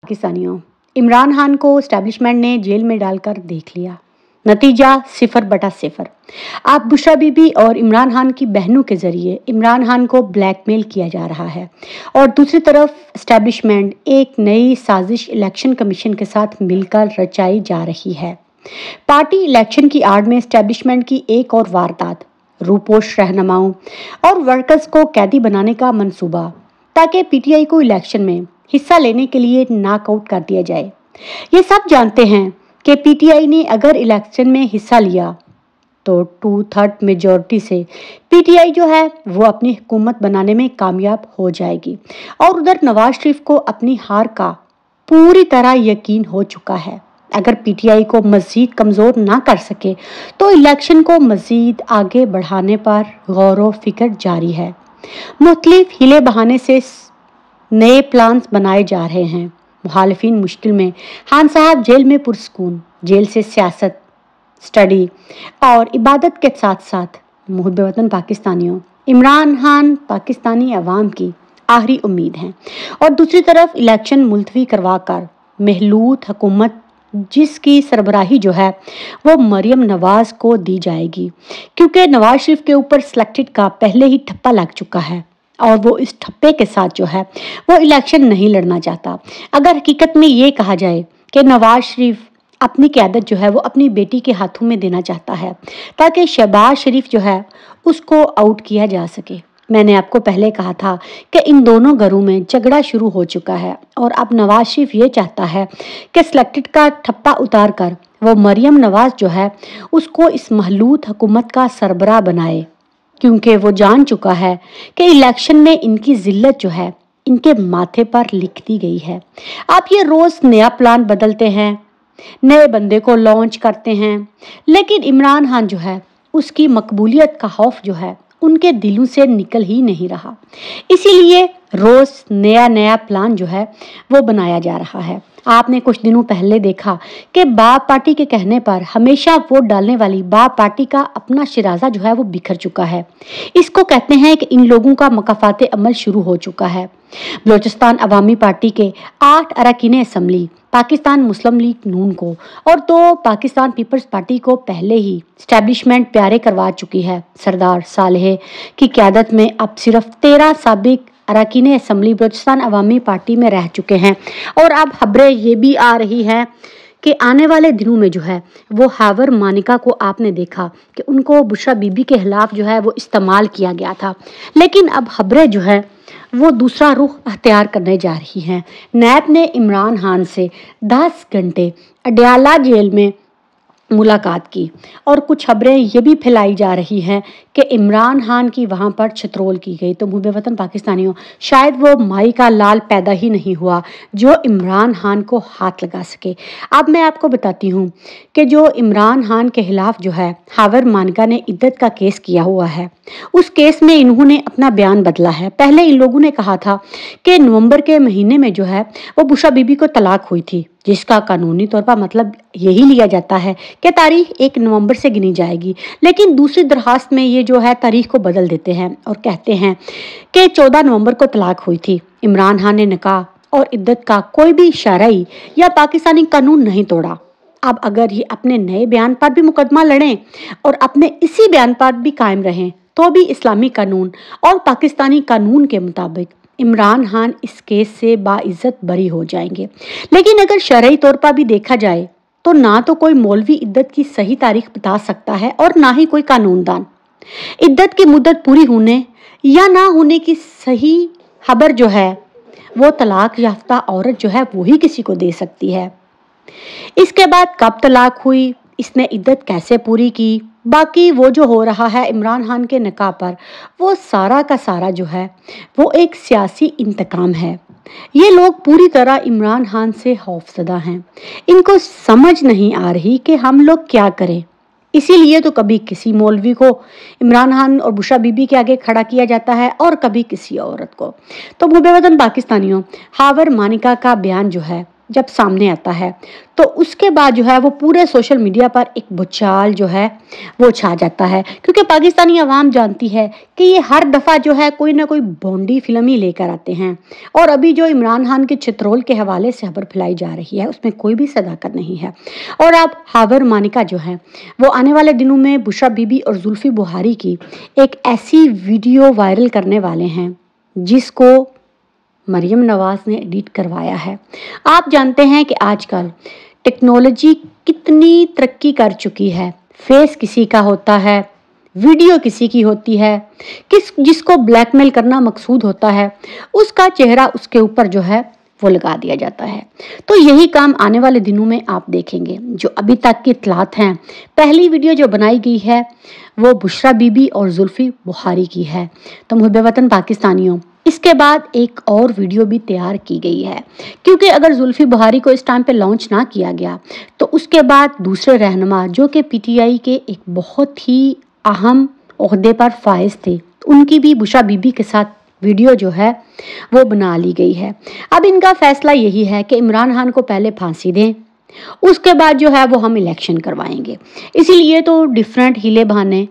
पाकिस्तानियों, इमरान खान को एस्टेब्लिशमेंट ने जेल में डालकर देख लिया। नतीजा 0/0। आप बुशरा बीबी और इमरान खान की बहनों के जरिए इमरान खान को ब्लैकमेल किया जा रहा है और दूसरी तरफ एस्टेब्लिशमेंट एक नई साजिश इलेक्शन कमीशन के साथ मिलकर रचाई जा रही है। पार्टी इलेक्शन की आड़ में एस्टेब्लिशमेंट की एक और वारदात, रूपोश रहनुमाओं और वर्कर्स को कैदी बनाने का मंसूबा ताकि पीटीआई को इलेक्शन में हिस्सा लेने के लिए नॉकआउट कर दिया जाए। ये सब जानते हैं कि पीटीआई ने अगर इलेक्शन में हिस्सा लिया तो 2/3 मेजॉरिटी से पीटीआई जो है वो अपनी हुकूमत बनाने में कामयाब हो जाएगी और उधर नवाज शरीफ को अपनी हार का पूरी तरह यकीन हो चुका है। अगर पीटीआई को मजीद कमज़ोर ना कर सके तो इलेक्शन को मजीद आगे बढ़ाने पर गौर व फिक्र जारी है। मुख्तलिफ हीले बहाने से नए प्लान्स बनाए जा रहे हैं। मुखालिफिन मुश्किल में, खान साहब जेल में पुरसकून। जेल से सियासत, स्टडी और इबादत के साथ साथ मुहब्बे वतन पाकिस्तानियों, इमरान खान पाकिस्तानी अवाम की आखिरी उम्मीद हैं और दूसरी तरफ इलेक्शन मुलतवी करवा कर महलूत हुकूमत जिसकी सरबराही जो है वो मरियम नवाज को दी जाएगी, क्योंकि नवाज शरीफ के ऊपर सिलेक्टेड का पहले ही ठप्पा लग चुका है और वो इस ठप्पे के साथ जो है वो इलेक्शन नहीं लड़ना चाहता। अगर हकीकत में ये कहा जाए कि नवाज शरीफ अपनी क़यादत जो है वो अपनी बेटी के हाथों में देना चाहता है ताकि शहबाज शरीफ जो है उसको आउट किया जा सके। मैंने आपको पहले कहा था कि इन दोनों घरों में झगड़ा शुरू हो चुका है और अब नवाज शरीफ ये चाहता है कि सिलेक्टेड का ठप्पा उतार कर वो मरियम नवाज जो है उसको इस महलूत हुकूमत का सरबराह बनाए, क्योंकि वो जान चुका है कि इलेक्शन में इनकी जिल्लत जो है इनके माथे पर लिख दी गई है। आप ये रोज़ नया प्लान बदलते हैं, नए बंदे को लॉन्च करते हैं, लेकिन इमरान खान जो है उसकी मकबूलियत का खौफ जो है उनके दिलों से निकल ही नहीं रहा। इसीलिए रोज़ नया प्लान जो है वो बनाया जा रहा है। आपने कुछ दिनों पहले देखा कि बाप पार्टी के कहने पर हमेशा वोट डालने वाली बाप पार्टी का अपना शिराजा जो है वो बिखर चुका है। इसको कहते हैं कि इन लोगों का मकाफात अमल शुरू हो चुका है। बलोचिस्तान अवामी पार्टी के 8 अरकान असम्बली पाकिस्तान मुस्लिम लीग नून को और 2 पाकिस्तान पीपल्स पार्टी को पहले ही एस्टेब्लिशमेंट प्यारे करवा चुकी है। सरदार सालेह की क़यादत में अब सिर्फ 13 साबिक अरकान असम्बली बलोचिस्तान अवामी पार्टी में रह चुके हैं और अब खबरें ये भी आ रही हैं कि आने वाले दिनों में जो है वो हावर मानिका को आपने देखा कि उनको बुशरा बीबी के खिलाफ जो है वो इस्तेमाल किया गया था, लेकिन अब खबरें जो है वो दूसरा रुख अख्तियार करने जा रही हैं। नैब ने इमरान खान से 10 घंटे अडयाला जेल में मुलाकात की और कुछ खबरें ये भी फैलाई जा रही हैं कि इमरान खान की वहाँ पर छतरोल की गई। तो मुहब्बे वतन पाकिस्तानियों, शायद वो माई का लाल पैदा ही नहीं हुआ जो इमरान खान को हाथ लगा सके। अब मैं आपको बताती हूँ कि जो इमरान खान के खिलाफ जो है हावर मानिका ने इद्दत का केस किया हुआ है, उस केस में इन्होंने अपना बयान बदला है। पहले इन लोगों ने कहा था कि नवंबर के महीने में जो है वो बुशरा बीबी को तलाक हुई थी, जिसका कानूनी तौर पर मतलब यही लिया जाता है कि तारीख 1 नवंबर से गिनी जाएगी, लेकिन दूसरी दरखास्त में ये जो है तारीख को बदल देते हैं और कहते हैं कि 14 नवंबर को तलाक हुई थी। इमरान खान ने निकाह और इद्दत का कोई भी शरई या पाकिस्तानी कानून नहीं तोड़ा। अब अगर ये अपने नए बयान पर भी मुकदमा लड़ें और अपने इसी बयान पर भी कायम रहें तो भी इस्लामी कानून और पाकिस्तानी कानून के मुताबिक इमरान खान इस केस से बाइज्जत बरी हो जाएंगे। लेकिन अगर शरई तौर पर भी देखा जाए तो ना तो कोई मौलवी इद्दत की सही तारीख बता सकता है और ना ही कोई कानूनदान। इद्दत की मुद्दत पूरी होने या ना होने की सही खबर जो है वो तलाक याफ्ता औरत जो है वही किसी को दे सकती है। इसके बाद कब तलाक हुई, इसने इद्दत कैसे पूरी की, बाकी वो जो हो रहा है इमरान खान के निकाह पर, वो सारा का सारा जो है वो एक सियासी इंतकाम है। ये लोग पूरी तरह इमरान खान से खौफजदा हैं। इनको समझ नहीं आ रही कि हम लोग क्या करें। इसीलिए तो कभी किसी मौलवी को इमरान खान और बुशरा बीबी के आगे खड़ा किया जाता है और कभी किसी औरत को। तो मुहब्बे वतन पाकिस्तानियों, हावर मानिका का बयान जो है जब सामने आता है तो उसके बाद जो है वो पूरे सोशल मीडिया पर एक भूचाल जो है वो छा जाता है, क्योंकि पाकिस्तानी आवाम जानती है कि ये हर दफ़ा जो है कोई ना कोई भोंडी फिल्म ही लेकर आते हैं। और अभी जो इमरान खान के चित्रोल के हवाले से खबर फैलाई जा रही है उसमें कोई भी सदाकत नहीं है। और अब हावर मानिका जो है वो आने वाले दिनों में बुशरा बीबी और जुल्फी बुखारी की एक ऐसी वीडियो वायरल करने वाले हैं जिसको मरियम नवाज ने एडिट करवाया है। आप जानते हैं कि आजकल टेक्नोलॉजी कितनी तरक्की कर चुकी है। फेस किसी का होता है, वीडियो किसी की होती है, जिसको ब्लैकमेल करना मकसूद होता है उसका चेहरा उसके ऊपर जो है वो लगा दिया जाता है। तो यही काम आने वाले दिनों में आप देखेंगे। जो अभी तक की इत्तलात हैं, पहली वीडियो जो बनाई गई है वो बुशरा बीबी और जुल्फी बुखारी की है। तो मुहब्बे वतन पाकिस्तानियों, इसके बाद एक और वीडियो भी तैयार की गई है, क्योंकि अगर जुल्फी बुखारी को इस टाइम पे लॉन्च ना किया गया तो उसके बाद दूसरे रहनुमा जो कि पीटीआई के एक बहुत ही अहम ओहदे पर फाइज थे, उनकी भी बुशरा बीबी के साथ वीडियो जो है वो बना ली गई है। अब इनका फैसला यही है कि इमरान खान को पहले फांसी दें, उसके बाद जो है वो हम इलेक्शन करवाएंगे। इसीलिए तो डिफरेंट हीले बहाने